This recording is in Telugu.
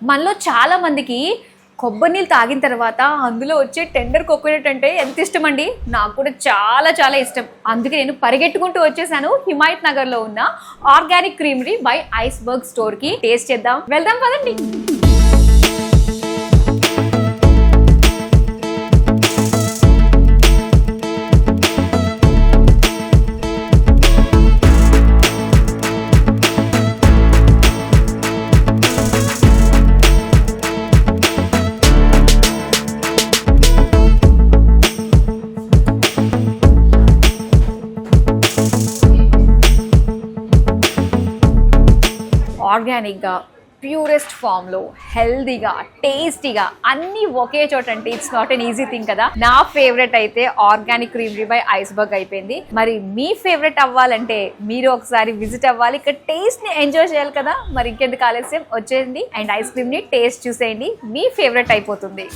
మనలో చాలా మందికి కొబ్బరి నీళ్ళు తాగిన తర్వాత అందులో వచ్చే టెండర్ కోకోనట్ అంటే ఎంత ఇష్టం అండి. నాకు కూడా చాలా చాలా ఇష్టం. అందుకే నేను పరిగెట్టుకుంటూ వచ్చేసాను హిమాయత్ నగర్ లో ఉన్న organic creamery by iceberg store కి. టేస్ట్ చేద్దాం, వెళ్దాం పదండి. ఆర్గానిక్గా, ప్యూరెస్ట్ ఫామ్లో, హెల్దీగా, టేస్టీగా అన్నీ ఒకే చోట అంటే it's not an easy thing కదా. నా ఫేవరెట్ అయితే ఆర్గానిక్ క్రీమరీ బై ఐస్బర్గ్ అయిపోయింది. మరి మీ ఫేవరెట్ అవ్వాలంటే మీరు ఒకసారి విజిట్ అవ్వాలి, ఇక్కడ టేస్ట్ని ఎంజాయ్ చేయాలి కదా. మరి ఇంకెందుకు ఆలస్యం, వచ్చేయండి అండ్ ఐస్ క్రీమ్ని టేస్ట్ చూసేయండి, మీ ఫేవరెట్ అయిపోతుంది.